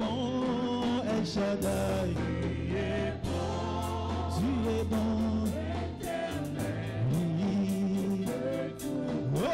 bon, El Shaddai. Tu es bon, éternel. Oui. Oh.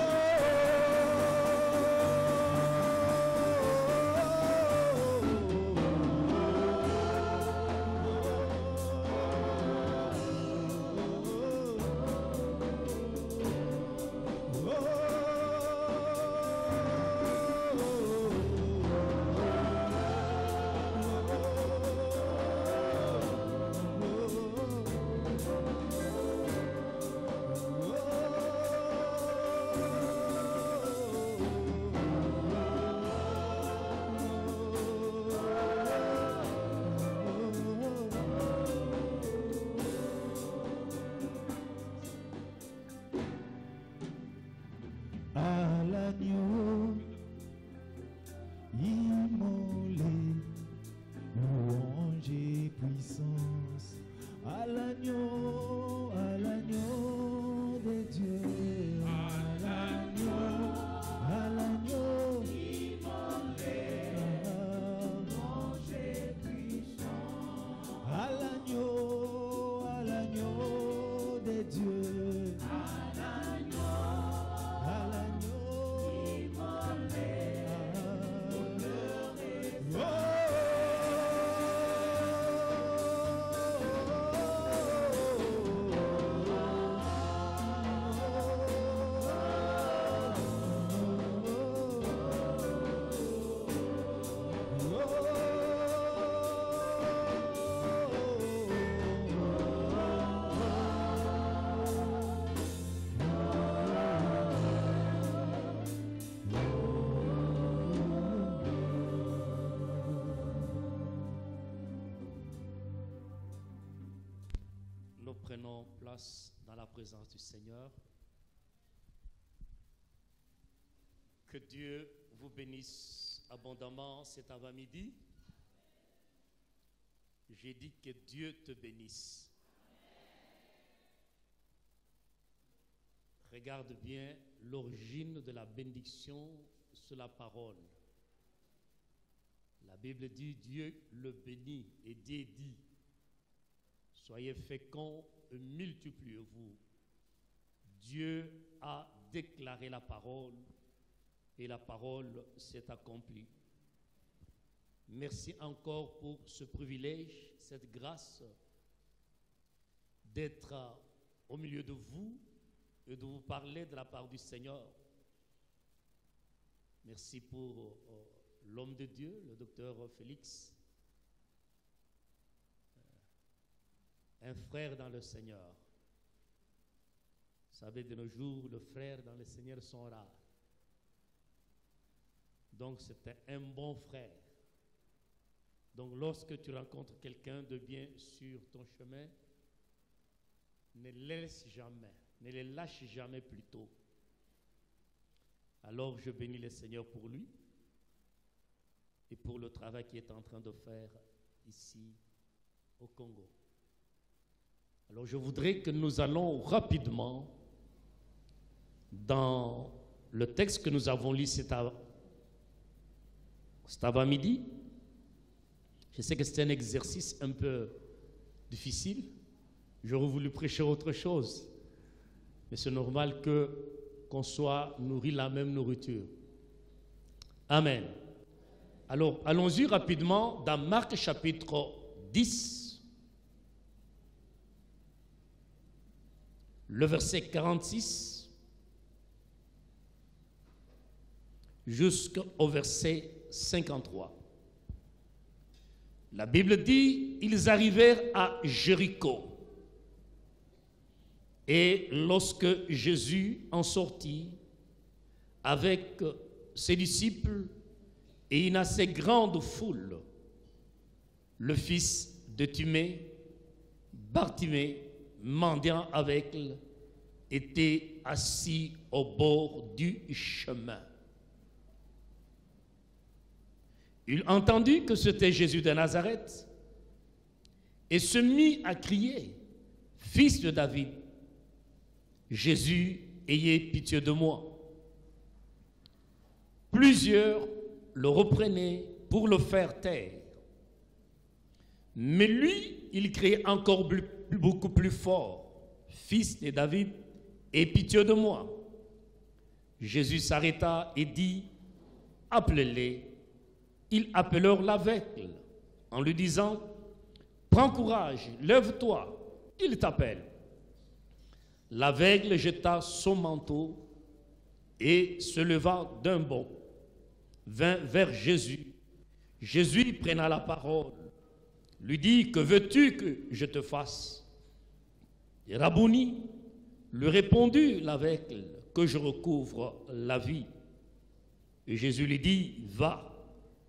À l'agneau immolé, louange et puissance. À l'agneau de Dieu. À l'agneau immolé, louange et puissance. À l'agneau de Dieu. Nous prenons place dans la présence du Seigneur. Que Dieu vous bénisse abondamment cet avant-midi. J'ai dit que Dieu te bénisse. Regarde bien l'origine de la bénédiction sur la parole. La Bible dit Dieu le bénit et Dieu dit soyez féconds et multipliez-vous. Dieu a déclaré la parole et la parole s'est accomplie. Merci encore pour ce privilège, cette grâce d'être au milieu de vous et de vous parler de la part du Seigneur. Merci pour l'homme de Dieu, le docteur Félix. Un frère dans le Seigneur. Vous savez, de nos jours, les frères dans le Seigneur sont rares. Donc, c'était un bon frère. Donc, lorsque tu rencontres quelqu'un de bien sur ton chemin, ne le laisse jamais, ne le lâche jamais plus tôt. Alors, je bénis le Seigneur pour lui et pour le travail qu'il est en train de faire ici au Congo. Alors je voudrais que nous allons rapidement dans le texte que nous avons lu cet avant-midi. Je sais que c'est un exercice un peu difficile. J'aurais voulu prêcher autre chose. Mais c'est normal qu'on soit nourri la même nourriture. Amen. Alors allons-y rapidement dans Marc chapitre 10. Le verset 46 jusqu'au verset 53. La Bible dit, ils arrivèrent à Jéricho. Et lorsque Jésus en sortit avec ses disciples et une assez grande foule, le fils de Timée, Bartimée, mendiant aveugle, était assis au bord du chemin. Il entendit que c'était Jésus de Nazareth et se mit à crier, « Fils de David, Jésus, ayez pitié de moi. » Plusieurs le reprenaient pour le faire taire. Mais lui, il criait encore beaucoup plus fort, « Fils de David, aie pitié de moi. » Jésus s'arrêta et dit, « Appelez-les. » Ils appelèrent l'aveugle en lui disant, « Prends courage, lève-toi, il t'appelle. » L'aveugle jeta son manteau et se leva d'un bond, vint vers Jésus. Jésus prenant la parole, lui dit, « Que veux-tu que je te fasse ?» Et Rabouni, lui répondit l'aveugle, « Que je recouvre la vie. » Et Jésus lui dit, « Va,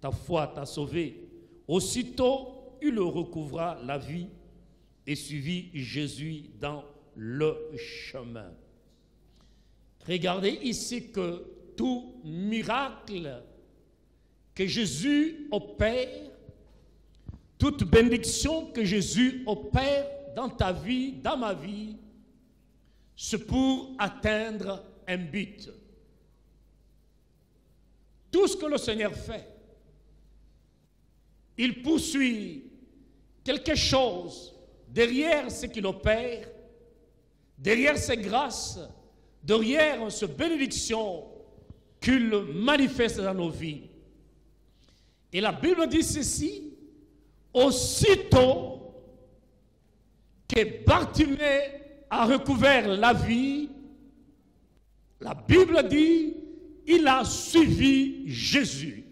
ta foi t'a sauvé. » Aussitôt, il recouvra la vie et suivit Jésus dans le chemin. Regardez ici que tout miracle que Jésus opère, toute bénédiction que Jésus opère dans ta vie, dans ma vie, c'est pour atteindre un but. Tout ce que le Seigneur fait, il poursuit quelque chose derrière ce qu'il opère, derrière ses grâces, derrière ses bénédictions qu'il manifeste dans nos vies. Et la Bible dit ceci, aussitôt que Bartimée a recouvert la vie, la Bible dit, il a suivi Jésus.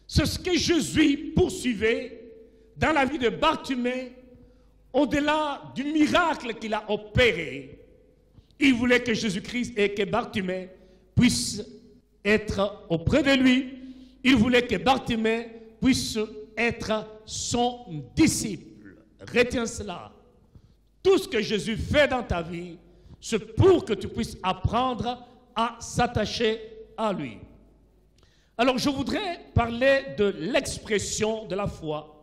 C'est ce que Jésus poursuivait dans la vie de Bartimée, au-delà du miracle qu'il a opéré. Il voulait que Jésus-Christ et que Bartimée puisse être auprès de lui. Il voulait que Bartimée puisse être son disciple. Retiens cela. Tout ce que Jésus fait dans ta vie, c'est pour que tu puisses apprendre à s'attacher à lui. Alors, je voudrais parler de l'expression de la foi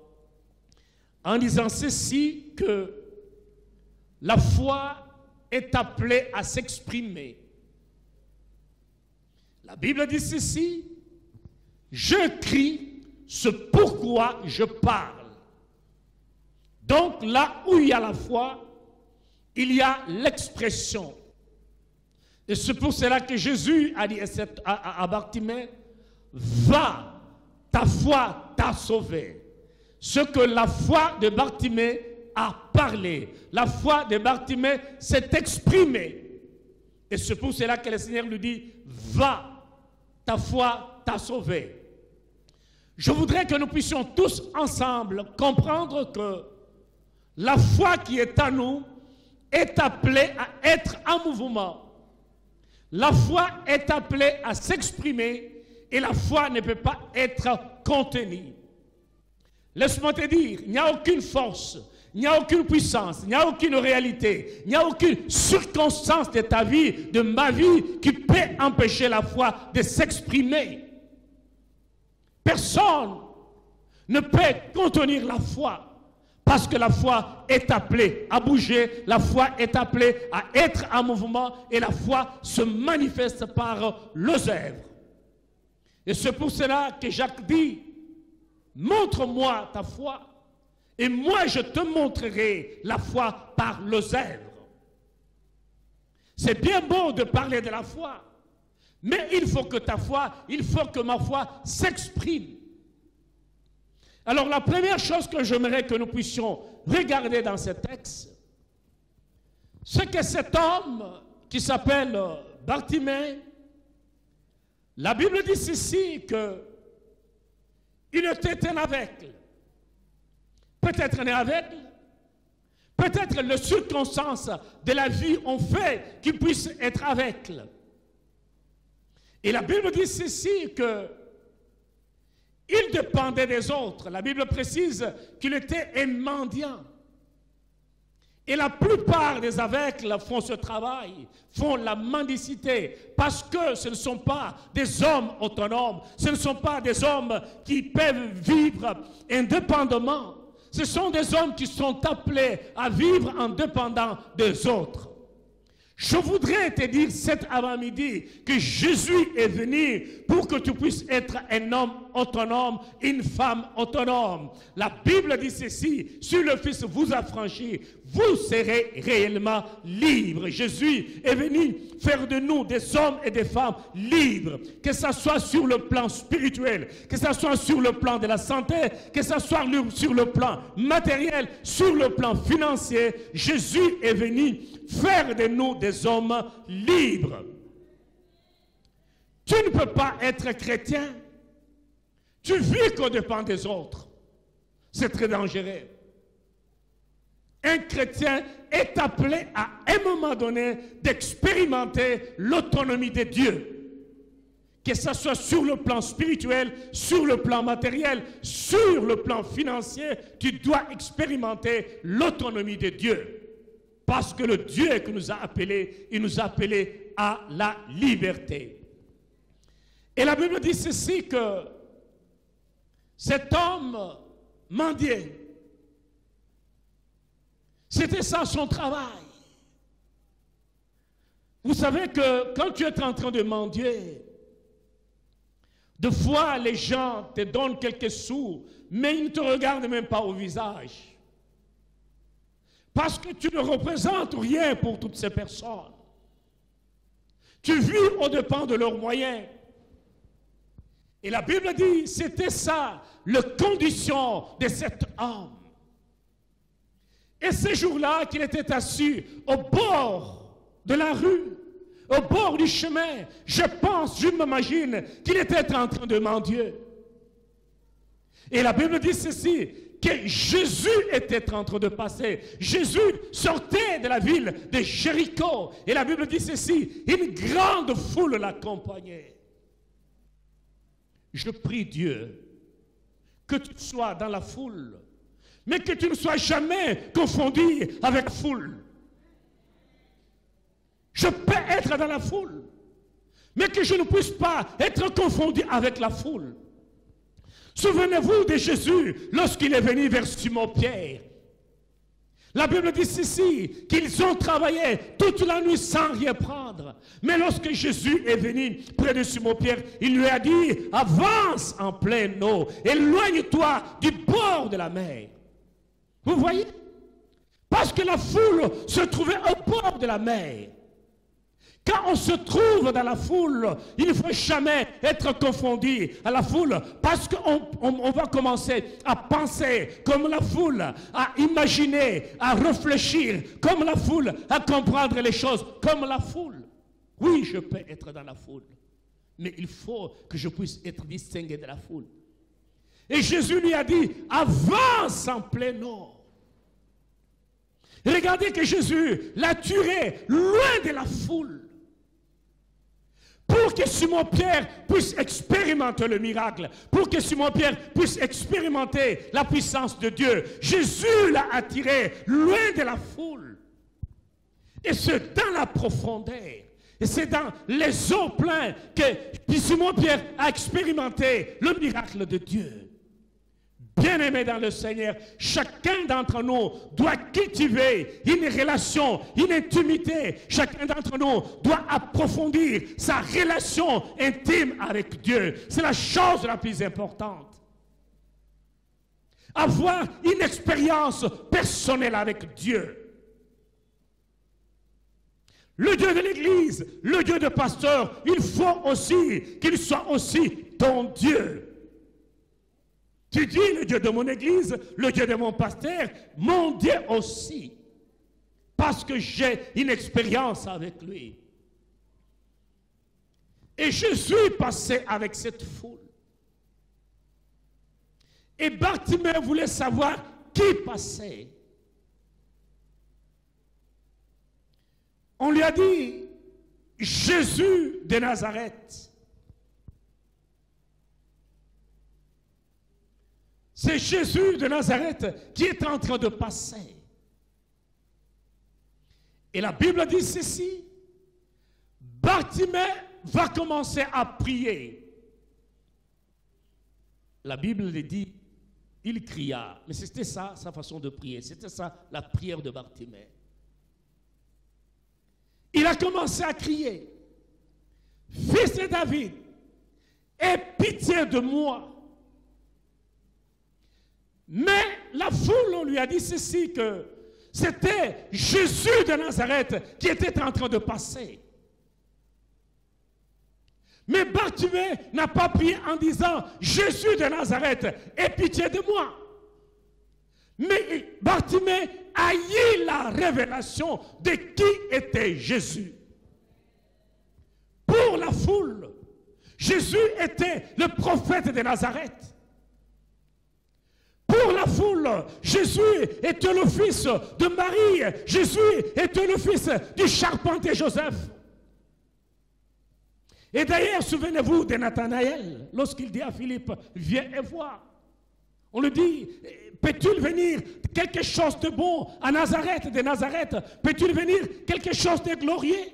en disant ceci, que la foi est appelée à s'exprimer. La Bible dit ceci, « Je crie, c'est pourquoi je parle. » Donc, là où il y a la foi, il y a l'expression. Et c'est pour cela que Jésus a dit à Bartimée, « Va, ta foi t'a sauvé. » Ce que la foi de Bartimée a parlé, la foi de Bartimée s'est exprimée. Et c'est pour cela que le Seigneur lui dit, « Va, ta foi t'a sauvé. » Je voudrais que nous puissions tous ensemble comprendre que la foi qui est en nous est appelée à être en mouvement. La foi est appelée à s'exprimer et la foi ne peut pas être contenue. Laisse-moi te dire, il n'y a aucune force, il n'y a aucune puissance, il n'y a aucune réalité, il n'y a aucune circonstance de ta vie, de ma vie, qui peut empêcher la foi de s'exprimer. Personne ne peut contenir la foi, parce que la foi est appelée à bouger, la foi est appelée à être en mouvement, et la foi se manifeste par les œuvres. Et c'est pour cela que Jacques dit, montre-moi ta foi, et moi je te montrerai la foi par les œuvres. C'est bien beau de parler de la foi, mais il faut que ta foi, il faut que ma foi s'exprime. Alors la première chose que j'aimerais que nous puissions regarder dans ce texte, c'est que cet homme qui s'appelle Bartimée, la Bible dit ceci que il était un aveugle. Peut-être un aveugle, peut-être les circonstances de la vie ont fait qu'il puisse être aveugle. Et la Bible dit ceci que il dépendait des autres. La Bible précise qu'il était un mendiant. Et la plupart des aveugles font ce travail, font la mendicité, parce que ce ne sont pas des hommes autonomes, ce ne sont pas des hommes qui peuvent vivre indépendamment. Ce sont des hommes qui sont appelés à vivre en dépendant des autres. Je voudrais te dire cet avant-midi que Jésus est venu pour que tu puisses être un homme autonome, une femme autonome. La Bible dit ceci, si le Fils vous affranchit, vous serez réellement libres. Jésus est venu faire de nous des hommes et des femmes libres, que ce soit sur le plan spirituel, que ce soit sur le plan de la santé, que ce soit sur le plan matériel, sur le plan financier. Jésus est venu faire de nous des hommes libres. Tu ne peux pas être chrétien. Tu vis qu'au dépend des autres. C'est très dangereux. Un chrétien est appelé à un moment donné d'expérimenter l'autonomie de Dieu. Que ce soit sur le plan spirituel, sur le plan matériel, sur le plan financier, tu dois expérimenter l'autonomie de Dieu. Parce que le Dieu qui nous a appelés, il nous a appelés à la liberté. Et la Bible dit ceci, que cet homme mendiait. C'était ça son travail. Vous savez que quand tu es en train de mendier, des fois les gens te donnent quelques sous, mais ils ne te regardent même pas au visage. Parce que tu ne représentes rien pour toutes ces personnes. Tu vis au dépens de leurs moyens. Et la Bible dit, c'était ça, la condition de cet homme. Et ce jour-là, qu'il était assis au bord de la rue, au bord du chemin, je m'imagine qu'il était en train de mendier. Et la Bible dit ceci, que Jésus était en train de passer. Jésus sortait de la ville de Jéricho. Et la Bible dit ceci, une grande foule l'accompagnait. Je prie Dieu que tu sois dans la foule, mais que tu ne sois jamais confondu avec la foule. Je peux être dans la foule, mais que je ne puisse pas être confondu avec la foule. Souvenez-vous de Jésus lorsqu'il est venu vers Simon-Pierre. La Bible dit ceci, qu'ils ont travaillé toute la nuit sans rien prendre. Mais lorsque Jésus est venu près de Simon-Pierre, il lui a dit, avance en pleine eau, éloigne-toi du bord de la mer. Vous voyez? Parce que la foule se trouvait au bord de la mer. Quand on se trouve dans la foule, il ne faut jamais être confondu à la foule, parce qu'on va commencer à penser comme la foule, à imaginer, à réfléchir comme la foule, à comprendre les choses comme la foule. Oui, je peux être dans la foule, mais il faut que je puisse être distingué de la foule. Et Jésus lui a dit, avance en plein eau. Regardez que Jésus l'a tiré loin de la foule, pour que Simon-Pierre puisse expérimenter le miracle, pour que Simon-Pierre puisse expérimenter la puissance de Dieu. Jésus l'a attiré loin de la foule. Et c'est dans la profondeur, et c'est dans les eaux pleines que Simon-Pierre a expérimenté le miracle de Dieu. Bien-aimés dans le Seigneur, chacun d'entre nous doit cultiver une relation, une intimité. Chacun d'entre nous doit approfondir sa relation intime avec Dieu. C'est la chose la plus importante. Avoir une expérience personnelle avec Dieu. Le Dieu de l'Église, le Dieu de pasteur, il faut aussi qu'il soit aussi ton Dieu. Tu dis le Dieu de mon église, le Dieu de mon pasteur, mon Dieu aussi. Parce que j'ai une expérience avec lui. Et Jésus passait avec cette foule. Et Bartimée voulait savoir qui passait. On lui a dit, Jésus de Nazareth. C'est Jésus de Nazareth qui est en train de passer. Et la Bible dit ceci, Bartimée va commencer à prier. La Bible dit, il cria, mais c'était ça sa façon de prier, c'était ça la prière de Bartimée. Il a commencé à crier, Fils de David, aie pitié de moi. la foule, on lui a dit ceci, que c'était Jésus de Nazareth qui était en train de passer. Mais Bartimée n'a pas prié en disant « Jésus de Nazareth, aie pitié de moi ». Mais Bartimée a eu la révélation de qui était Jésus. Pour la foule, Jésus était le prophète de Nazareth. Pour la foule, Jésus était le fils de Marie. Jésus était le fils du charpentier Joseph. Et d'ailleurs, souvenez-vous de Nathanaël, lorsqu'il dit à Philippe, viens et vois. On lui dit, peut-il venir quelque chose de bon à Nazareth, de Nazareth? Peut-il venir quelque chose de glorieux?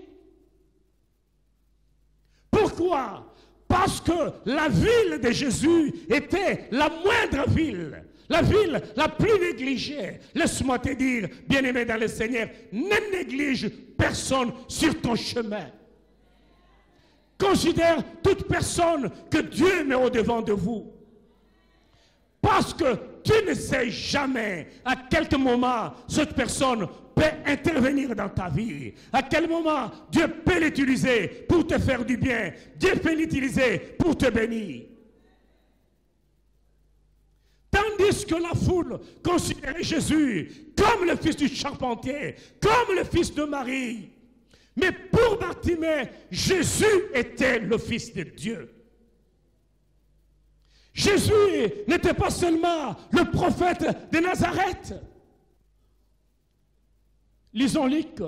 Pourquoi? Parce que la ville de Jésus était la moindre ville, la ville la plus négligée. Laisse-moi te dire, bien-aimé dans le Seigneur, ne néglige personne sur ton chemin. Considère toute personne que Dieu met au-devant de vous. Parce que tu ne sais jamais à quel moment cette personne peut intervenir dans ta vie. À quel moment Dieu peut l'utiliser pour te faire du bien. Dieu peut l'utiliser pour te bénir. Tandis que la foule considérait Jésus comme le fils du charpentier, comme le fils de Marie. Mais pour Bartimée, Jésus était le fils de Dieu. Jésus n'était pas seulement le prophète de Nazareth. Lisons Luc,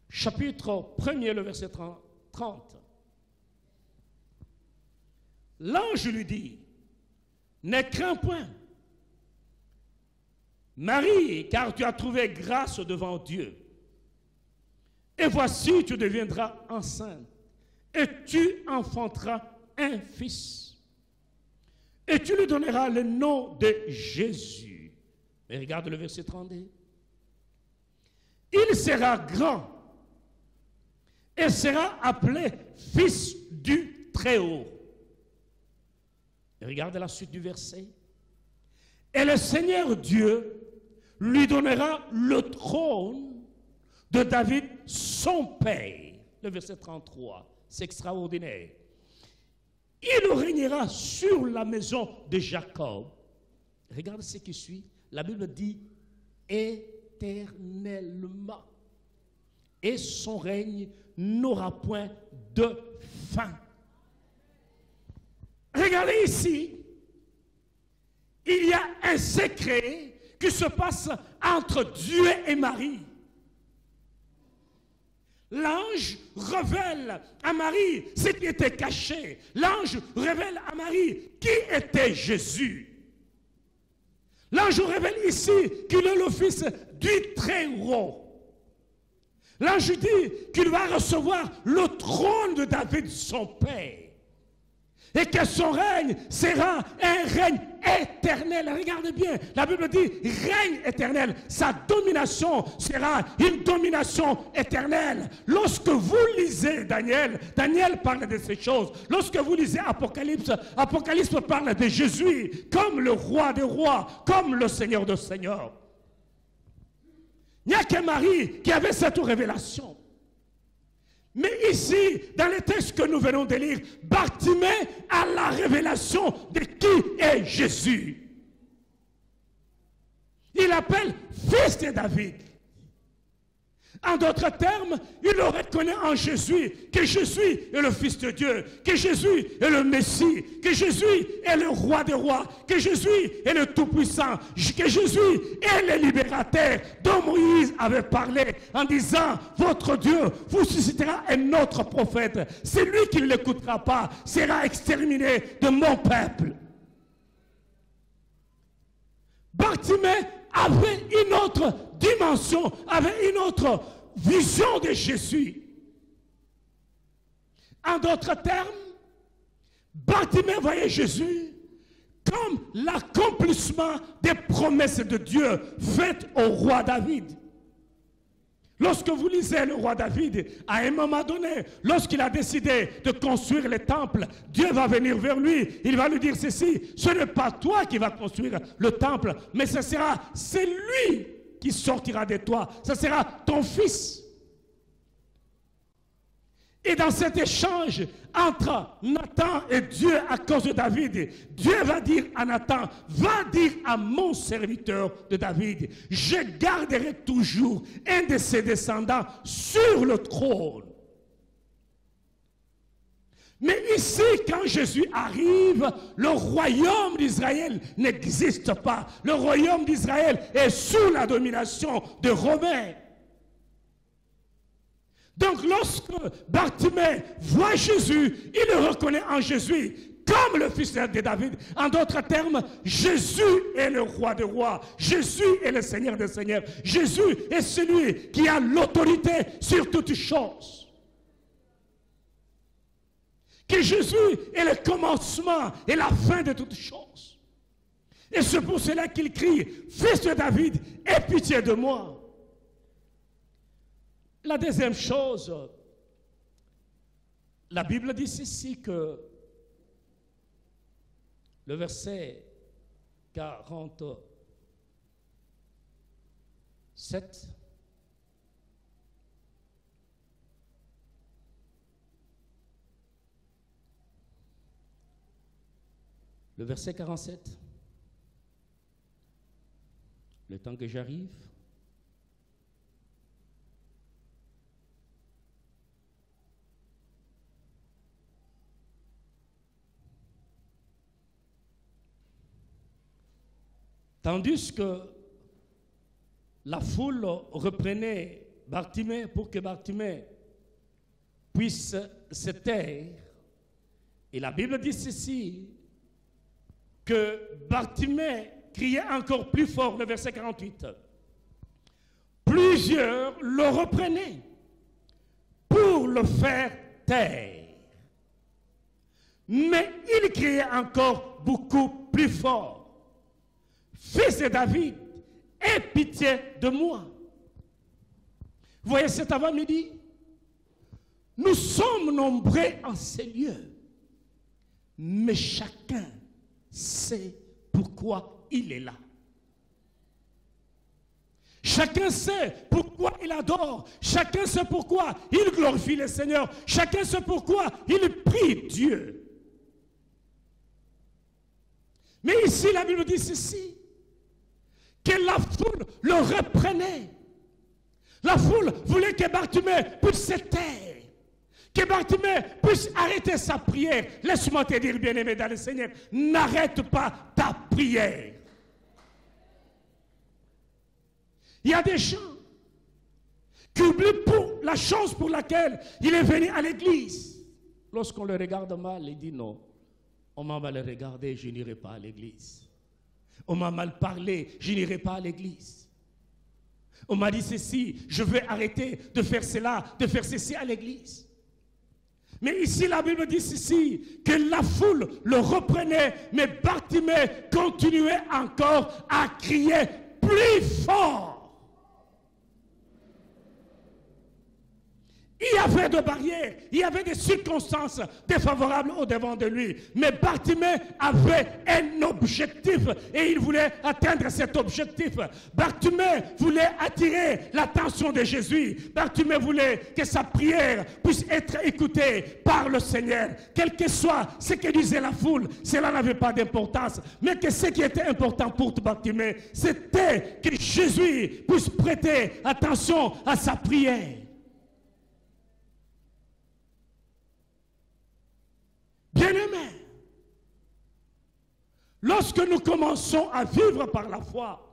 chapitre 1er, le verset 30. L'ange lui dit, ne crains point, Marie, car tu as trouvé grâce devant Dieu. Et voici, tu deviendras enceinte. Et tu enfanteras un fils. Et tu lui donneras le nom de Jésus. Mais regarde le verset 32. Il sera grand et sera appelé fils du Très-Haut. Et regarde la suite du verset. Et le Seigneur Dieu lui donnera le trône de David, son père. Le verset 33. C'est extraordinaire. Il régnera sur la maison de Jacob. Regarde ce qui suit. La Bible dit éternellement. Et son règne n'aura point de fin. Regardez ici. Il y a un secret qui se passe entre Dieu et Marie. L'ange révèle à Marie ce qui était caché. L'ange révèle à Marie qui était Jésus. L'ange révèle ici qu'il est le fils du Très-Haut. L'ange dit qu'il va recevoir le trône de David, son père. Et que son règne sera un règne éternel. Regarde bien, la Bible dit règne éternel. Sa domination sera une domination éternelle. Lorsque vous lisez Daniel, Daniel parle de ces choses. Lorsque vous lisez Apocalypse, Apocalypse parle de Jésus comme le roi des rois, comme le Seigneur des seigneurs. Il n'y a que Marie qui avait cette révélation. Mais ici, dans le texte que nous venons de lire, Bartimée a la révélation de qui est Jésus. Il l'appelle fils de David. En d'autres termes, il le reconnaît en Jésus, que Jésus est le Fils de Dieu, que Jésus est le Messie, que Jésus est le Roi des rois, que Jésus est le Tout-Puissant, que Jésus est le libérateur dont Moïse avait parlé en disant « Votre Dieu vous suscitera un autre prophète. Celui qui ne l'écoutera pas sera exterminé de mon peuple. » Bartimée avait une autre dimension, avait une autre vision de Jésus. En d'autres termes, Bartimée voyait Jésus comme l'accomplissement des promesses de Dieu faites au roi David. Lorsque vous lisez le roi David, à un moment donné, lorsqu'il a décidé de construire le temple, Dieu va venir vers lui, il va lui dire ceci, ce n'est pas toi qui vas construire le temple, mais c'est lui qui sortira de toi, ce sera ton fils. Et dans cet échange entre Nathan et Dieu à cause de David, Dieu va dire à Nathan, va dire à mon serviteur de David, je garderai toujours un de ses descendants sur le trône. Mais ici, quand Jésus arrive, le royaume d'Israël n'existe pas. Le royaume d'Israël est sous la domination des Romains. Donc lorsque Bartimée voit Jésus, il le reconnaît en Jésus comme le fils de David. En d'autres termes, Jésus est le roi des rois. Jésus est le Seigneur des seigneurs. Jésus est celui qui a l'autorité sur toutes choses. Que Jésus est le commencement et la fin de toutes choses. Et c'est pour cela qu'il crie, fils de David, aie pitié de moi. La deuxième chose, la Bible dit ceci que le verset 47, le verset 47, le temps que j'arrive. Tandis que la foule reprenait Bartimée pour que Bartimée puisse se taire. Et la Bible dit ceci, que Bartimée criait encore plus fort, le verset 48. Plusieurs le reprenaient pour le faire taire. Mais il criait encore beaucoup plus fort. Fils de David, aie pitié de moi. Vous voyez cet avant-midi? Nous sommes nombreux en ces lieux, mais chacun sait pourquoi il est là. Chacun sait pourquoi il adore. Chacun sait pourquoi il glorifie le Seigneur. Chacun sait pourquoi il prie Dieu. Mais ici, la Bible dit ceci, que la foule le reprenait. La foule voulait que Bartimée puisse se taire, que Bartimée puisse arrêter sa prière. Laisse-moi te dire, bien-aimé dans le Seigneur, n'arrête pas ta prière. Il y a des gens qui oublient pour la chose pour laquelle il est venu à l'église. Lorsqu'on le regarde mal, il dit non, on m'a mal regardé, je n'irai pas à l'église. On m'a mal parlé, je n'irai pas à l'église. On m'a dit ceci, je vais arrêter de faire cela, de faire ceci à l'église. Mais ici, la Bible dit ceci, que la foule le reprenait, mais Bartimée continuait encore à crier plus fort. Il y avait des barrières, il y avait des circonstances défavorables au-devant de lui. Mais Bartimée avait un objectif et il voulait atteindre cet objectif. Bartimée voulait attirer l'attention de Jésus. Bartimée voulait que sa prière puisse être écoutée par le Seigneur. Quel que soit ce que disait la foule, cela n'avait pas d'importance. Mais que ce qui était important pour Bartimée, c'était que Jésus puisse prêter attention à sa prière. Bien-aimés, lorsque nous commençons à vivre par la foi,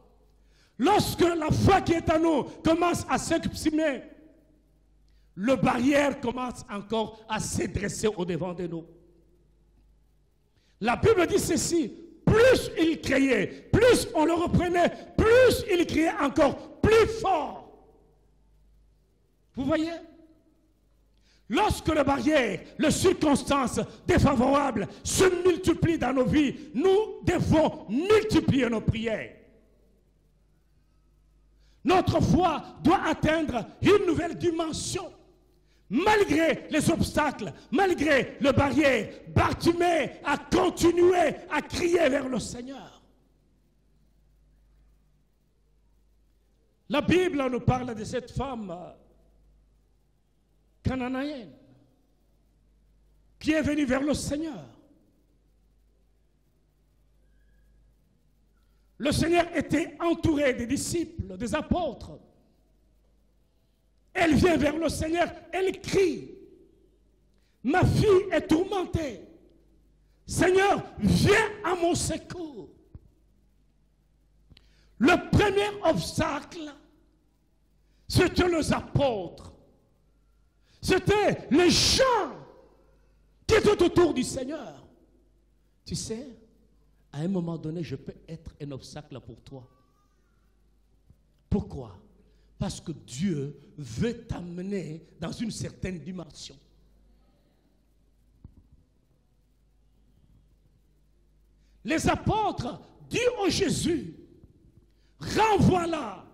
lorsque la foi qui est en nous commence à s'exprimer, le barrière commence encore à se dresser au-devant de nous. La Bible dit ceci, plus il criait, plus on le reprenait, plus il criait encore plus fort. Vous voyez? Lorsque les barrières, les circonstances défavorables se multiplient dans nos vies, nous devons multiplier nos prières. Notre foi doit atteindre une nouvelle dimension. Malgré les obstacles, malgré les barrières, Bartimée a continué à crier vers le Seigneur. La Bible nous parle de cette femme cananéenne qui est venue vers le Seigneur. Le Seigneur était entouré des disciples, des apôtres. Elle vient vers le Seigneur, elle crie. Ma fille est tourmentée. Seigneur, viens à mon secours. Le premier obstacle, c'était les apôtres. C'était les gens qui étaient autour du Seigneur. Tu sais, à un moment donné, je peux être un obstacle pour toi. Pourquoi? Parce que Dieu veut t'amener dans une certaine dimension. Les apôtres disent au Jésus, renvoie-la.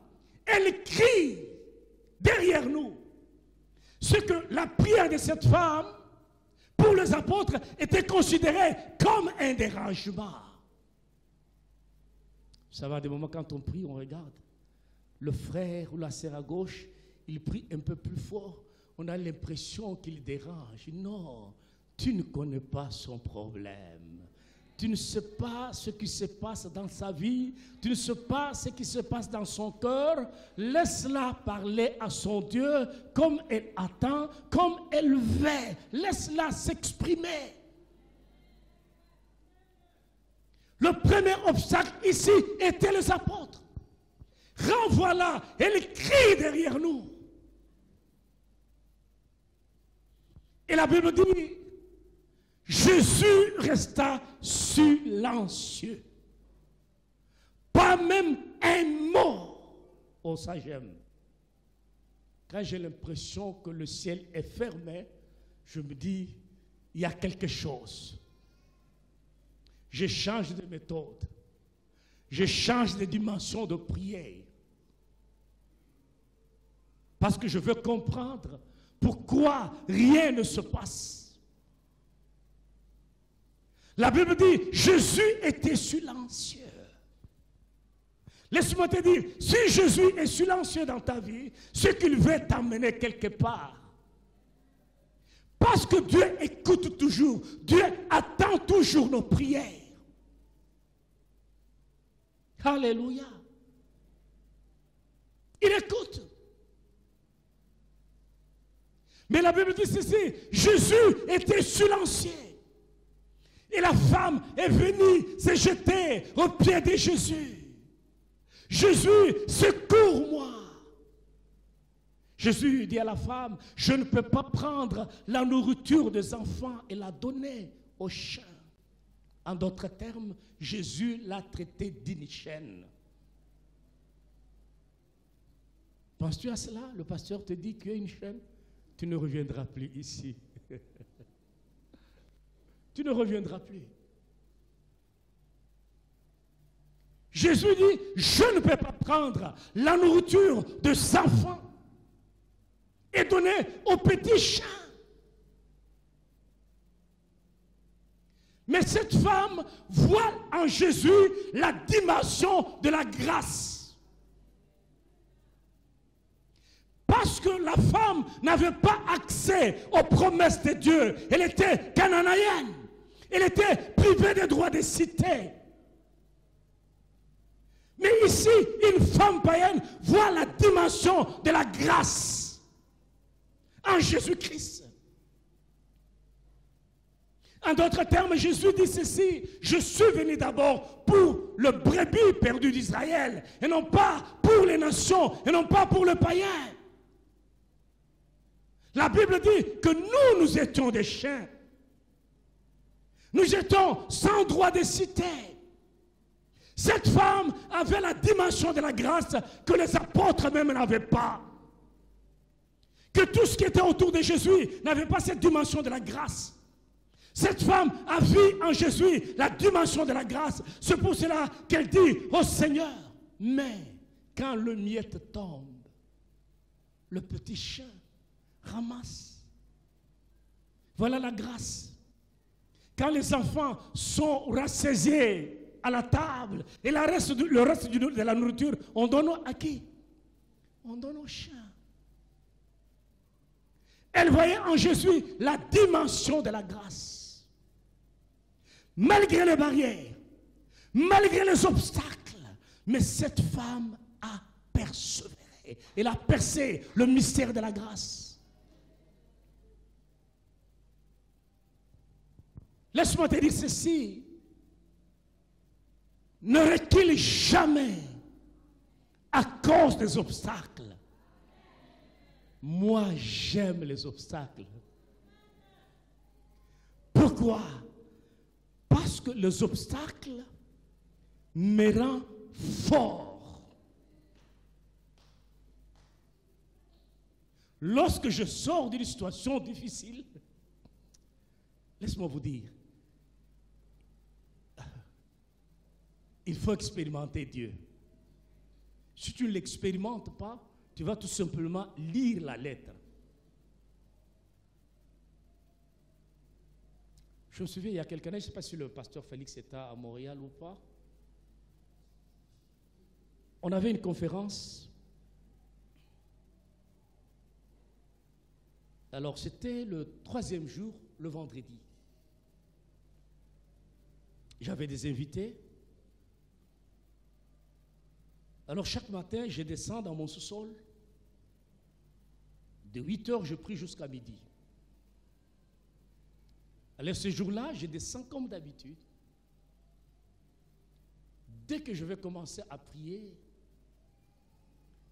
Elle crie derrière nous. Ce que la prière de cette femme, pour les apôtres, était considérée comme un dérangement. Ça va des moments quand on prie, on regarde. Le frère ou la sœur à gauche, il prie un peu plus fort. On a l'impression qu'il dérange. Non, tu ne connais pas son problème. Tu ne sais pas ce qui se passe dans sa vie. Tu ne sais pas ce qui se passe dans son cœur. Laisse-la parler à son Dieu comme elle attend, comme elle veut. Laisse-la s'exprimer. Le premier obstacle ici était les apôtres. Renvoie-la, elle crie derrière nous. Et la Bible dit, Jésus resta silencieux. Pas même un mot. Oh, ça j'aime. Quand j'ai l'impression que le ciel est fermé, je me dis, il y a quelque chose. Je change de méthode. Je change de dimension de prière. Parce que je veux comprendre pourquoi rien ne se passe. La Bible dit, Jésus était silencieux. Laisse-moi te dire, si Jésus est silencieux dans ta vie, c'est qu'il veut t'emmener quelque part. Parce que Dieu écoute toujours, Dieu attend toujours nos prières. Alléluia. Il écoute. Mais la Bible dit ceci, Jésus était silencieux. Et la femme est venue se jeter aux pieds de Jésus. Jésus, secours-moi. Jésus dit à la femme, je ne peux pas prendre la nourriture des enfants et la donner aux chiens. En d'autres termes, Jésus l'a traité d'une chaîne. Penses-tu à cela? Le pasteur te dit qu'il y a une chaîne. Tu ne reviendras plus ici. Tu ne reviendras plus. Jésus dit, je ne peux pas prendre la nourriture des enfants et donner aux petits chiens. Mais cette femme voit en Jésus la dimension de la grâce. Parce que la femme n'avait pas accès aux promesses de Dieu. Elle était cananéenne. Elle était privée des droits de cité. Mais ici, une femme païenne voit la dimension de la grâce en Jésus-Christ. En d'autres termes, Jésus dit ceci, je suis venu d'abord pour le brebis perdu d'Israël, et non pas pour les nations, et non pas pour le païen. La Bible dit que nous étions des chiens. Nous étions sans droit de cité. Cette femme avait la dimension de la grâce que les apôtres même n'avaient pas. Que tout ce qui était autour de Jésus n'avait pas cette dimension de la grâce. Cette femme a vu en Jésus la dimension de la grâce. C'est pour cela qu'elle dit, oh Seigneur, mais quand le miette tombe, le petit chien ramasse. Voilà la grâce. Quand les enfants sont rassasiés à la table et le reste de la nourriture, on donne à qui? On donne aux chiens. Elle voyait en Jésus la dimension de la grâce. Malgré les barrières, malgré les obstacles, mais cette femme a persévéré. Elle a percé le mystère de la grâce. Laisse-moi te dire ceci. Ne recule jamais à cause des obstacles. Moi, j'aime les obstacles. Pourquoi? Parce que les obstacles me rendent fort. Lorsque je sors d'une situation difficile, laisse-moi vous dire, il faut expérimenter Dieu. Si tu ne l'expérimentes pas, tu vas tout simplement lire la lettre. Je me souviens, il y a quelques années, je ne sais pas si le pasteur Félix était à Montréal ou pas. On avait une conférence. Alors, c'était le 3e jour, le vendredi. J'avais des invités. Alors, chaque matin, je descends dans mon sous-sol. De 8h, je prie jusqu'à midi. Alors, ce jour-là, je descends comme d'habitude. Dès que je vais commencer à prier,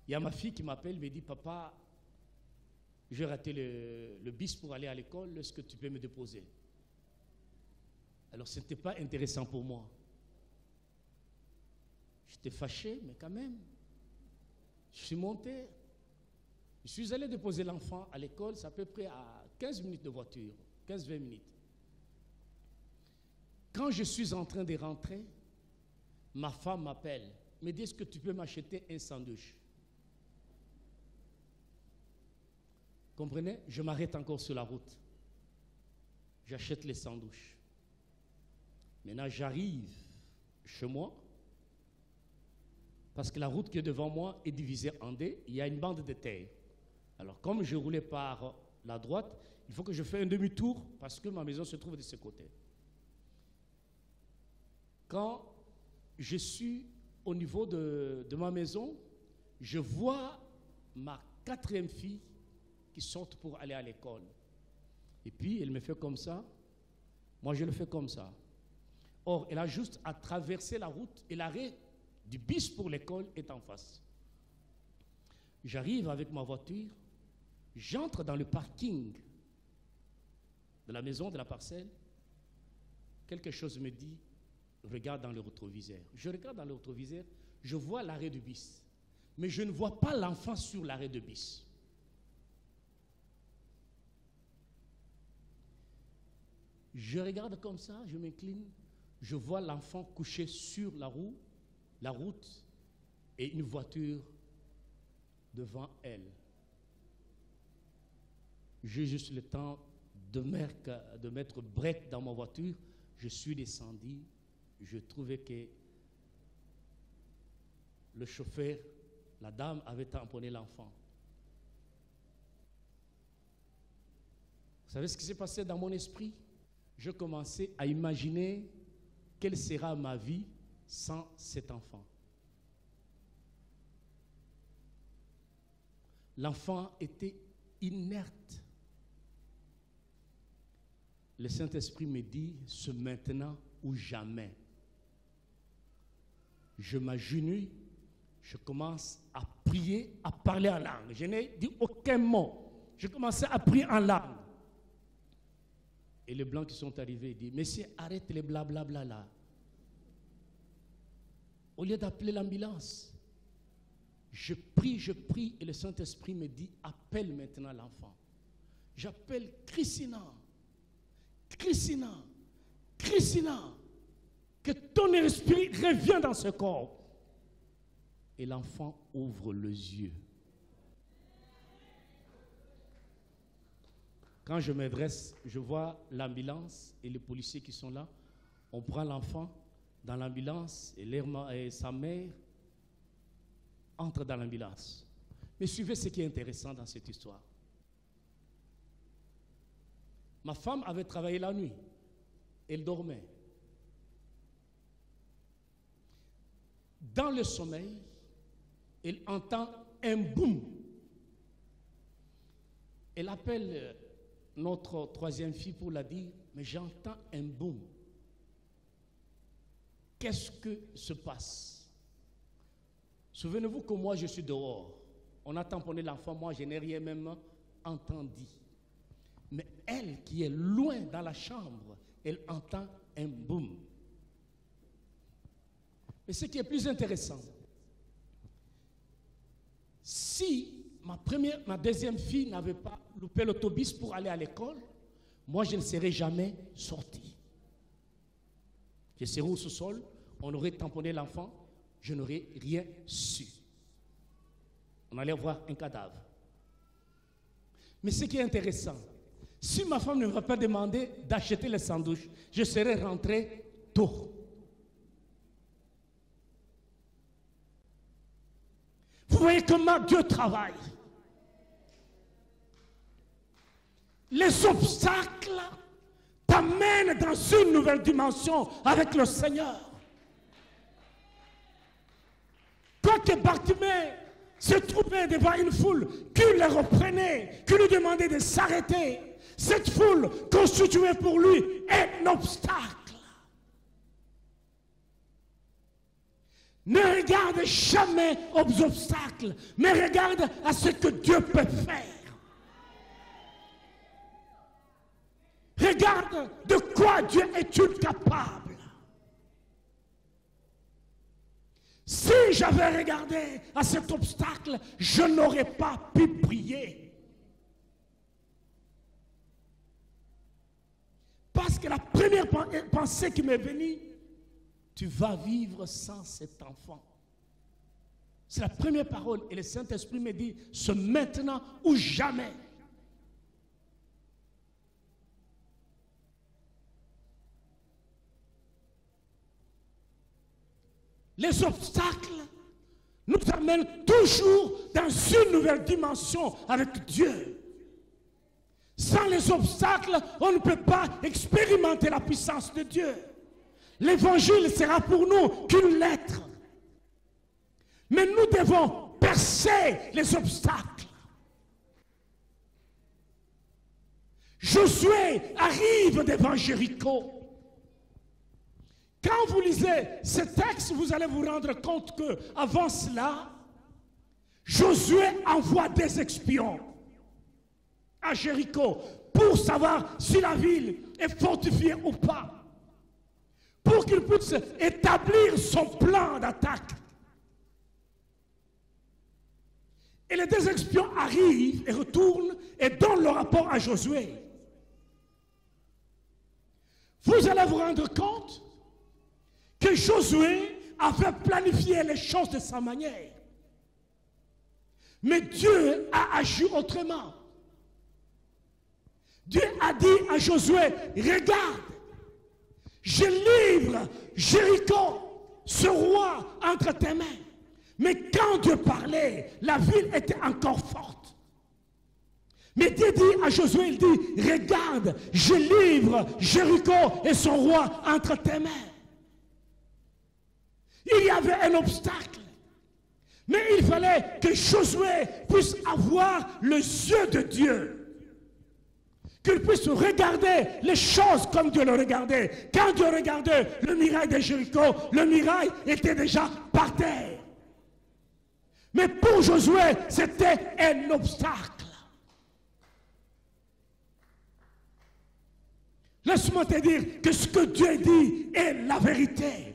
il y a ma fille qui m'appelle, me dit, papa, j'ai raté le bus pour aller à l'école, est-ce que tu peux me déposer? Alors, ce n'était pas intéressant pour moi. J'étais fâché, mais quand même, je suis monté. Je suis allé déposer l'enfant à l'école, c'est à peu près à 15 minutes de voiture, 15-20 minutes. Quand je suis en train de rentrer, ma femme m'appelle, me dit, est-ce que tu peux m'acheter un sandwich? Comprenez? Je m'arrête encore sur la route. J'achète les sandwichs. Maintenant, j'arrive chez moi, parce que la route qui est devant moi est divisée en deux. Il y a une bande de terre. Alors, comme je roulais par la droite, il faut que je fasse un demi-tour parce que ma maison se trouve de ce côté. Quand je suis au niveau de ma maison, je vois ma 4e fille qui saute pour aller à l'école. Et puis, elle me fait comme ça. Moi, je le fais comme ça. Or, elle a juste à traverser la route et l'arrêt du bus pour l'école est en face. J'arrive avec ma voiture, j'entre dans le parking de la maison, de la parcelle. Quelque chose me dit, regarde dans le rétroviseur. Je regarde dans le rétroviseur, je vois l'arrêt du bus. Mais je ne vois pas l'enfant sur l'arrêt de bus. Je regarde comme ça, je m'incline, je vois l'enfant couché sur la route et une voiture devant elle. J'ai juste le temps de mettre break dans ma voiture. Je suis descendu. Je trouvais que le chauffeur, la dame, avait tamponné l'enfant. Vous savez ce qui s'est passé dans mon esprit? Je commençais à imaginer quelle sera ma vie sans cet enfant. L'enfant était inerte. Le Saint-Esprit me dit, c'est maintenant ou jamais. Je m'agenouille, je commence à prier, à parler en langue. Je n'ai dit aucun mot. Je commençais à prier en langue. Et les blancs qui sont arrivés disent, monsieur, arrête les blablabla là. Au lieu d'appeler l'ambulance, je prie, et le Saint-Esprit me dit, appelle maintenant l'enfant. J'appelle Christina, que ton esprit revienne dans ce corps. et l'enfant ouvre les yeux. Quand je m'adresse, je vois l'ambulance et les policiers qui sont là. On prend l'enfant dans l'ambulance et sa mère entre dans l'ambulance. Mais suivez ce qui est intéressant dans cette histoire. Ma femme avait travaillé la nuit. Elle dormait. Dans le sommeil, elle entend un boum. Elle appelle notre troisième fille pour la dire, mais j'entends un boum. Qu'est-ce que se passe? Souvenez-vous que moi je suis dehors. On a tamponné l'enfant, moi je n'ai rien même entendu. Mais elle qui est loin dans la chambre, elle entend un boum. Mais ce qui est plus intéressant, si ma deuxième fille n'avait pas loupé l'autobus pour aller à l'école, moi je ne serais jamais sorti. Je serais au sous-sol, on aurait tamponné l'enfant, je n'aurais rien su. On allait voir un cadavre. Mais ce qui est intéressant, si ma femme ne m'avait pas demandé d'acheter les sandwichs, je serais rentré tôt. Vous voyez comment Dieu travaille. Les obstacles t'amènent dans une nouvelle dimension avec le Seigneur. Quand Bartimée se trouvait devant une foule qui le reprenait, qui lui demandait de s'arrêter, cette foule constituait pour lui un obstacle. Ne regarde jamais aux obstacles, mais regarde à ce que Dieu peut faire. Regarde de quoi Dieu est-il capable. Si j'avais regardé à cet obstacle, je n'aurais pas pu prier. Parce que la première pensée qui m'est venue, tu vas vivre sans cet enfant. C'est la première parole. Et le Saint-Esprit me dit, c'est maintenant ou jamais. Les obstacles nous amènent toujours dans une nouvelle dimension avec Dieu. Sans les obstacles, on ne peut pas expérimenter la puissance de Dieu. L'évangile sera pour nous qu'une lettre. Mais nous devons percer les obstacles. Josué arrive devant Jéricho. Quand vous lisez ce texte, vous allez vous rendre compte que avant cela, Josué envoie des espions à Jéricho pour savoir si la ville est fortifiée ou pas, pour qu'il puisse établir son plan d'attaque. Et les deux espions arrivent et retournent et donnent le rapport à Josué. Vous allez vous rendre compte que Josué avait planifié les choses de sa manière. Mais Dieu a agi autrement. Dieu a dit à Josué, regarde, je livre Jéricho, ce roi, entre tes mains. Mais quand Dieu parlait, la ville était encore forte. Mais Dieu dit à Josué, il dit, regarde, je livre Jéricho et son roi entre tes mains. Il y avait un obstacle. Mais il fallait que Josué puisse avoir les yeux de Dieu. Qu'il puisse regarder les choses comme Dieu le regardait. Quand Dieu regardait le muraille de Jéricho, le muraille était déjà par terre. Mais pour Josué, c'était un obstacle. Laisse-moi te dire que ce que Dieu dit est la vérité.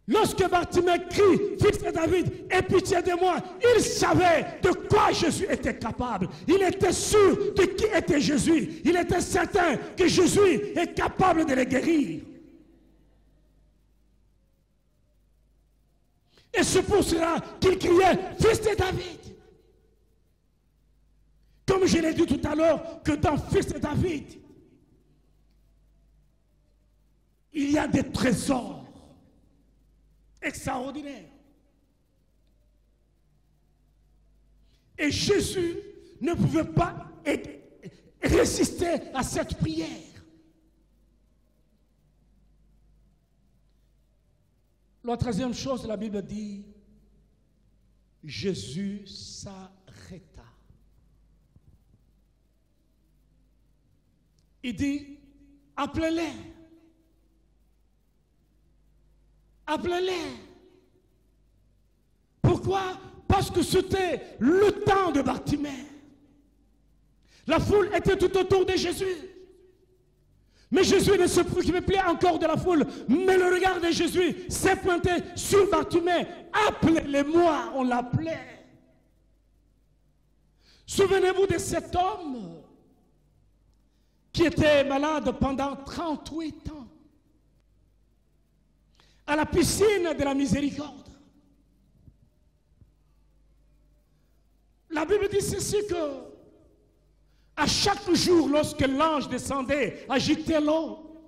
Lorsque Bartimée crie, fils de David, aie pitié de moi, il savait de quoi Jésus était capable. Il était sûr de qui était Jésus. Il était certain que Jésus est capable de le guérir. Et c'est pour cela qu'il criait, fils de David. Comme je l'ai dit tout à l'heure, que dans fils de David, il y a des trésors extraordinaires. Et Jésus ne pouvait pas résister à cette prière. La troisième chose, la Bible dit, Jésus s'arrêta. Il dit, appelez-les. Appelez-les. Pourquoi? Parce que c'était le temps de Bartimée. La foule était tout autour de Jésus. Mais Jésus ne se préoccupait plus encore de la foule. Mais le regard de Jésus s'est pointé sur Bartimée. Appelez-les-moi, on l'appelait. Souvenez-vous de cet homme qui était malade pendant 38 ans à la piscine de la miséricorde. La Bible dit ceci que à chaque jour, lorsque l'ange descendait, agitait l'eau,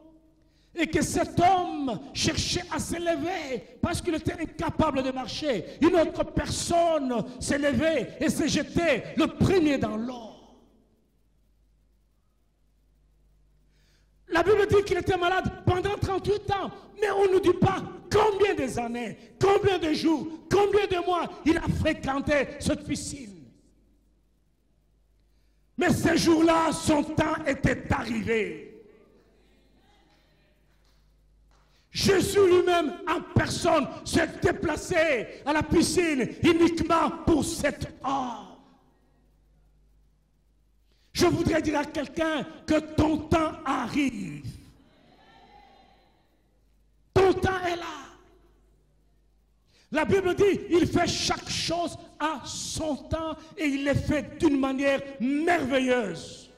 et que cet homme cherchait à se lever parce qu'il était incapable de marcher, une autre personne s'est levée et s'est jetée le premier dans l'eau. La Bible dit qu'il était malade pendant 38 ans, mais on ne nous dit pas combien des années, combien de jours, combien de mois il a fréquenté cette piscine. Mais ces jours-là, son temps était arrivé. Jésus lui-même, en personne, s'est déplacé à la piscine uniquement pour cet homme. Je voudrais dire à quelqu'un que ton temps arrive. Ton temps est là. La Bible dit, il fait chaque chose à son temps et il le fait d'une manière merveilleuse.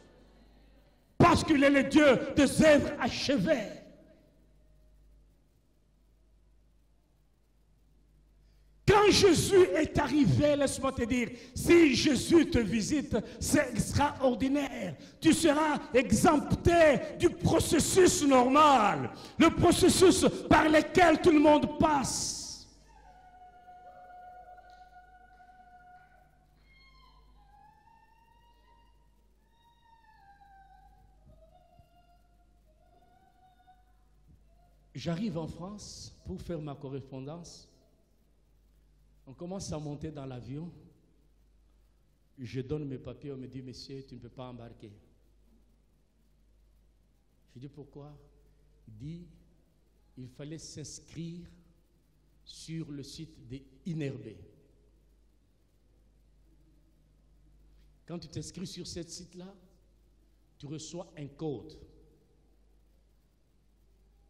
Parce qu'il est le Dieu des œuvres achevées. Quand Jésus est arrivé, laisse-moi te dire, si Jésus te visite, c'est extraordinaire. Tu seras exempté du processus normal, le processus par lequel tout le monde passe. J'arrive en France pour faire ma correspondance. On commence à monter dans l'avion. Je donne mes papiers, on me dit, monsieur, tu ne peux pas embarquer. Je dis, pourquoi? Il dit, il fallait s'inscrire sur le site de INRB. Quand tu t'inscris sur ce site-là, tu reçois un code.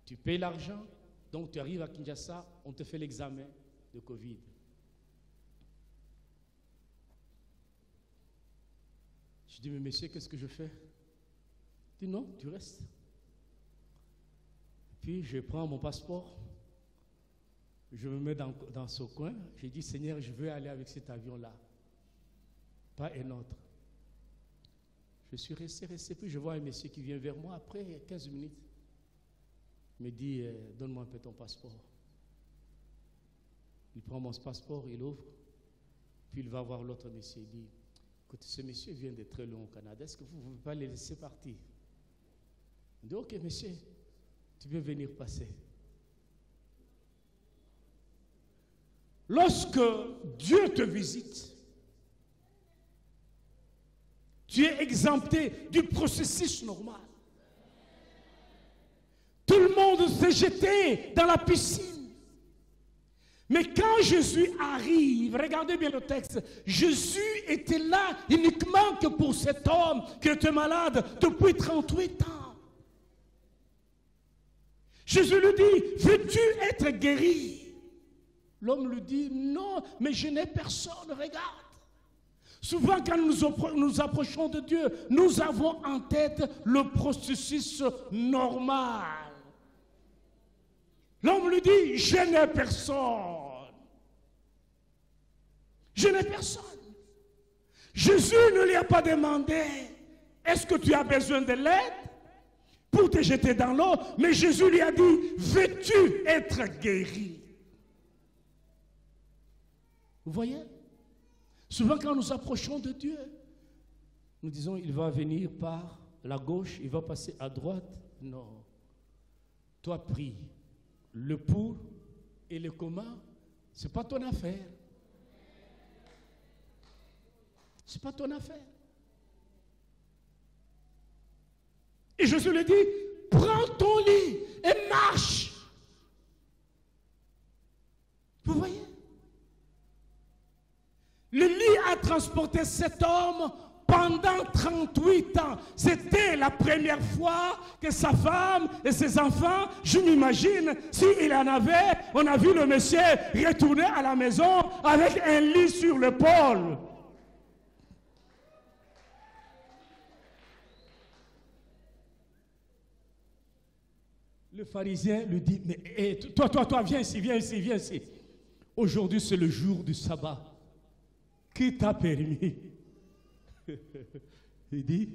Tu payes l'argent, donc tu arrives à Kinshasa, on te fait l'examen de Covid. Je dis, mais monsieur, qu'est-ce que je fais? Il dit, non, tu restes. Puis je prends mon passeport, je me mets dans ce coin, je dis, Seigneur, je veux aller avec cet avion-là, pas un autre. Je suis resté, puis je vois un monsieur qui vient vers moi après 15 minutes. Il me dit, donne-moi un peu ton passeport. Il prend mon passeport, il ouvre, puis il va voir l'autre monsieur. Il dit, écoute, ce monsieur vient de très loin au Canada, est-ce que vous ne pouvez pas le laisser partir? Il dit, ok monsieur, tu peux venir passer. Lorsque Dieu te visite, tu es exempté du processus normal. Tout le monde s'est jeté dans la piscine. Mais quand Jésus arrive, regardez bien le texte, Jésus était là uniquement que pour cet homme qui était malade depuis 38 ans. Jésus lui dit, veux-tu être guéri? L'homme lui dit, non, mais je n'ai personne, regarde. Souvent, quand nous approchons de Dieu, nous avons en tête le processus normal. L'homme lui dit, je n'ai personne. Je n'ai personne. Jésus ne lui a pas demandé, est-ce que tu as besoin de l'aide pour te jeter dans l'eau? Mais Jésus lui a dit, veux-tu être guéri? Vous voyez? Souvent quand nous approchons de Dieu, nous disons, il va venir par la gauche, il va passer à droite. Non. Toi, prie. Le pour et le comment, ce n'est pas ton affaire. Ce n'est pas ton affaire. Et Jésus lui dit, prends ton lit et marche. Vous voyez? Le lit a transporté cet homme pendant 38 ans. C'était la première fois que sa femme et ses enfants, je m'imagine, s'il en avait, on a vu le monsieur retourner à la maison avec un lit sur l'épaule. Le pharisien lui dit, mais toi, viens ici. Aujourd'hui, c'est le jour du sabbat. Qui t'a permis? Il dit,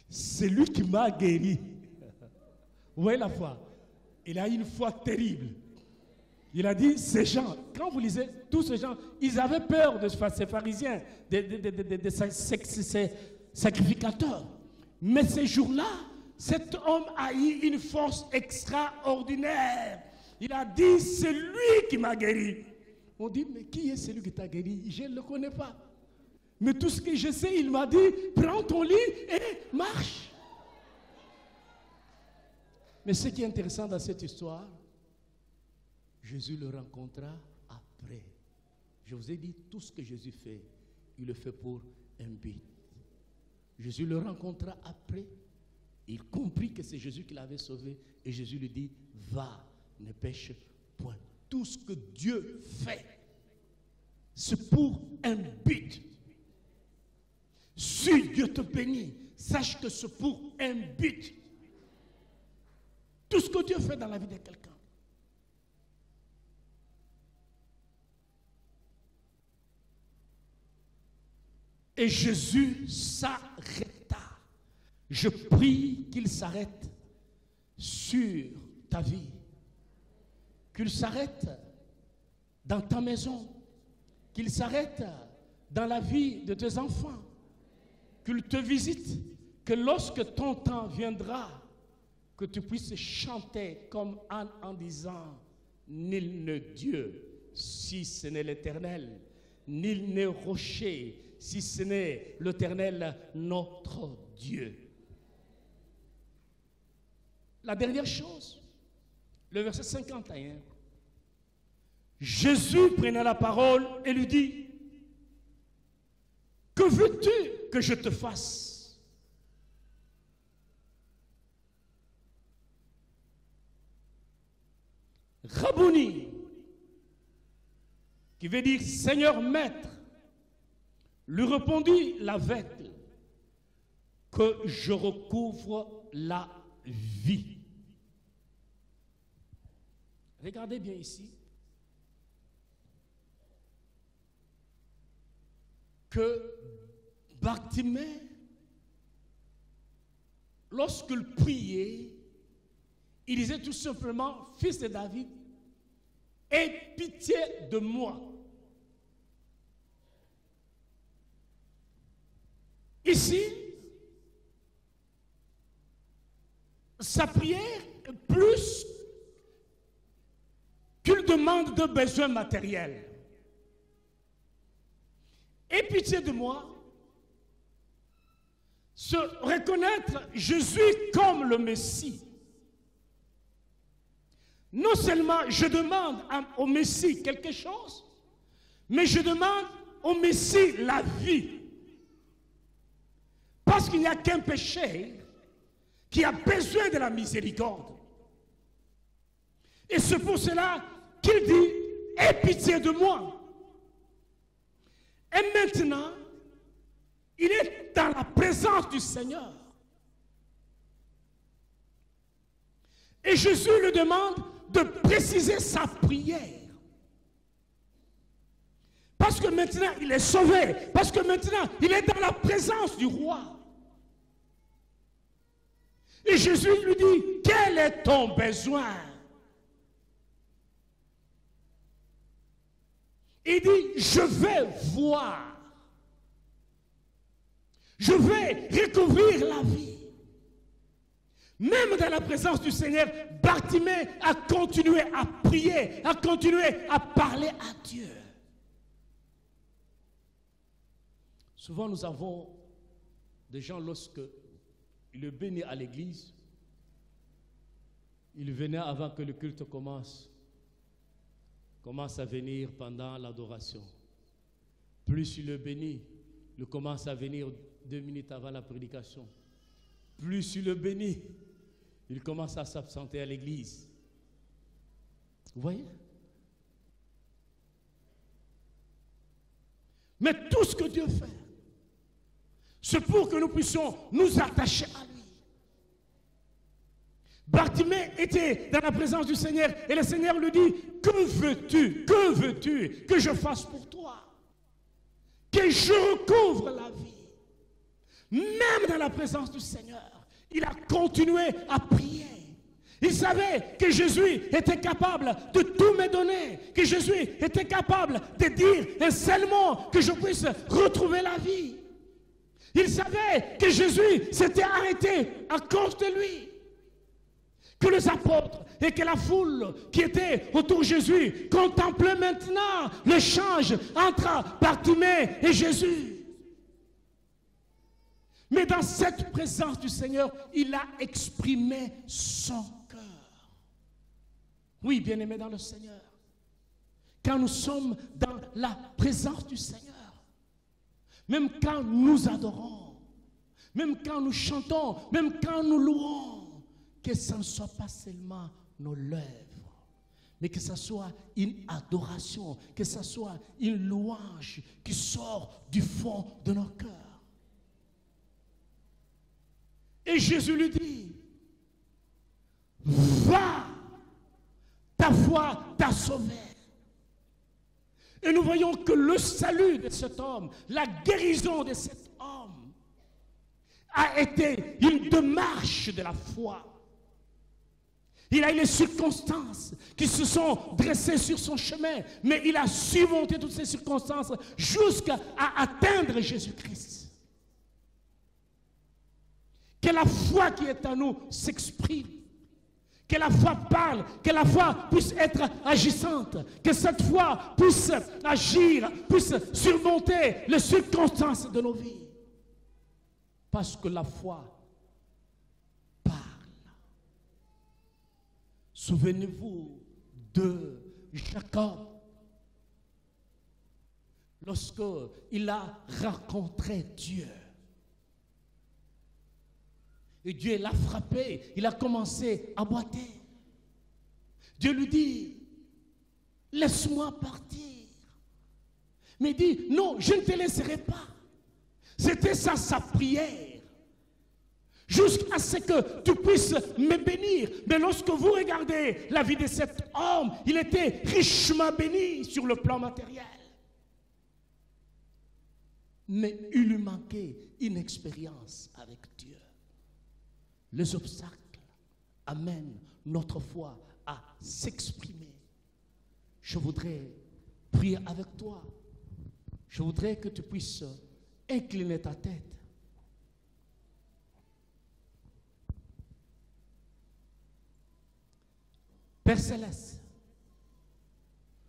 c'est lui qui m'a guéri. Vous voyez la foi? Il a une foi terrible. Il a dit, ces gens, quand vous lisez, tous ces gens, ils avaient peur de ces pharisiens, de ces sacrificateurs. Mais ces jours-là, cet homme a eu une force extraordinaire. Il a dit, c'est lui qui m'a guéri. On dit, mais qui est celui qui t'a guéri? Je ne le connais pas. Mais tout ce que je sais, il m'a dit, prends ton lit et marche. Mais ce qui est intéressant dans cette histoire, Jésus le rencontra après. Je vous ai dit, tout ce que Jésus fait, il le fait pour un but. Jésus le rencontra après. Il comprit que c'est Jésus qui l'avait sauvé. Et Jésus lui dit, va, ne pêche point. Tout ce que Dieu fait, c'est pour un but. Si Dieu te bénit, sache que c'est pour un but. Tout ce que Dieu fait dans la vie de quelqu'un. Et Jésus s'arrêta. Je prie qu'il s'arrête sur ta vie. Qu'il s'arrête dans ta maison. Qu'il s'arrête dans la vie de tes enfants. Qu'il te visite. Que lorsque ton temps viendra, que tu puisses chanter comme Anne en disant, nul n'est Dieu si ce n'est l'Éternel. Nul n'est rocher si ce n'est l'Éternel notre Dieu. La dernière chose, le verset 51. Jésus prenait la parole et lui dit, que veux-tu que je te fasse? Rabouni, qui veut dire Seigneur Maître, lui répondit l'aveugle, que je recouvre la vie. Regardez bien ici. Que Bartimée, lorsqu'il priait, il disait tout simplement, fils de David, aie pitié de moi. Ici, sa prière est plus qu'une demande de besoin matériel. Aie pitié de moi, se reconnaître Jésus comme le Messie. Non seulement je demande au Messie quelque chose, mais je demande au Messie la vie. Parce qu'il n'y a qu'un péché qui a besoin de la miséricorde. Et c'est pour cela qu'il dit, aie pitié de moi. Et maintenant, il est dans la présence du Seigneur. Et Jésus lui demande de préciser sa prière. Parce que maintenant, il est sauvé. Parce que maintenant, il est dans la présence du roi. Et Jésus lui dit, quel est ton besoin? Il dit, je vais voir. Je vais recouvrir la vie. Même dans la présence du Seigneur, Bartimée a continué à prier, a continué à parler à Dieu. Souvent, nous avons des gens, lorsque ils bénissent à l'église, ils venaient avant que le culte commence à venir pendant l'adoration. Plus il le bénit, il commence à venir 2 minutes avant la prédication. Plus il le bénit, il commence à s'absenter à l'église. Vous voyez? Mais tout ce que Dieu fait, c'est pour que nous puissions nous attacher à lui. Bartimée était dans la présence du Seigneur et le Seigneur lui dit, que veux-tu que je fasse pour toi? Que je recouvre la vie. Même dans la présence du Seigneur, il a continué à prier. Il savait que Jésus était capable de tout me donner, que Jésus était capable de dire un seul mot, que je puisse retrouver la vie. Il savait que Jésus s'était arrêté à cause de lui. Que les apôtres et que la foule qui était autour de Jésus contemplaient maintenant l'échange entre Bartimée et Jésus. Mais dans cette présence du Seigneur, il a exprimé son cœur. Oui, bien-aimés dans le Seigneur, quand nous sommes dans la présence du Seigneur, même quand nous adorons, même quand nous chantons, même quand nous louons, que ce ne soit pas seulement nos lèvres, mais que ce soit une adoration, que ce soit une louange qui sort du fond de nos cœurs. Et Jésus lui dit, va, ta foi t'a sauvé. Et nous voyons que le salut de cet homme, la guérison de cet homme, a été une démarche de la foi. Il a eu les circonstances qui se sont dressées sur son chemin, mais il a surmonté toutes ces circonstances jusqu'à atteindre Jésus-Christ. Que la foi qui est en nous s'exprime. Que la foi parle, que la foi puisse être agissante, que cette foi puisse agir, puisse surmonter les circonstances de nos vies. Parce que la foi parle. Souvenez-vous de Jacob. Lorsqu'il a rencontré Dieu. Et Dieu l'a frappé, il a commencé à boiter. Dieu lui dit, laisse-moi partir. Mais il dit, non, je ne te laisserai pas. C'était ça sa prière. Jusqu'à ce que tu puisses me bénir. Mais lorsque vous regardez la vie de cet homme, il était richement béni sur le plan matériel. Mais il lui manquait une expérience avec Dieu. Les obstacles amènent notre foi à s'exprimer. Je voudrais prier avec toi. Je voudrais que tu puisses incliner ta tête. Père Céleste,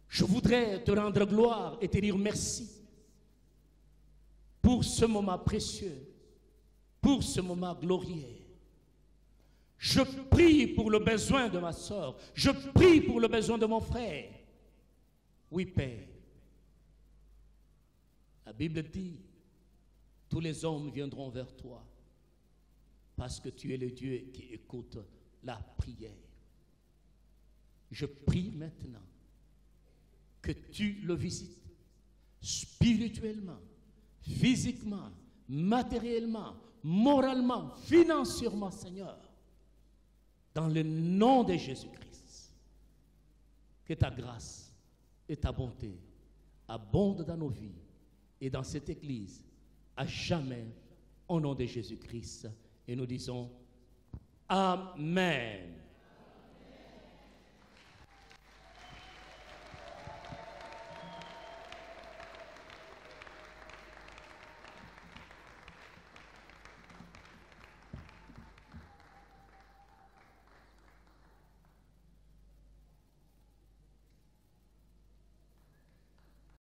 je voudrais te rendre gloire et te dire merci pour ce moment précieux, pour ce moment glorieux. Je prie pour le besoin de ma soeur. Je prie pour le besoin de mon frère. Oui, Père. La Bible dit, tous les hommes viendront vers toi parce que tu es le Dieu qui écoute la prière. Je prie maintenant que tu le visites spirituellement, physiquement, matériellement, moralement, financièrement, Seigneur. Dans le nom de Jésus-Christ, que ta grâce et ta bonté abonde dans nos vies et dans cette Église à jamais, au nom de Jésus-Christ. Et nous disons Amen.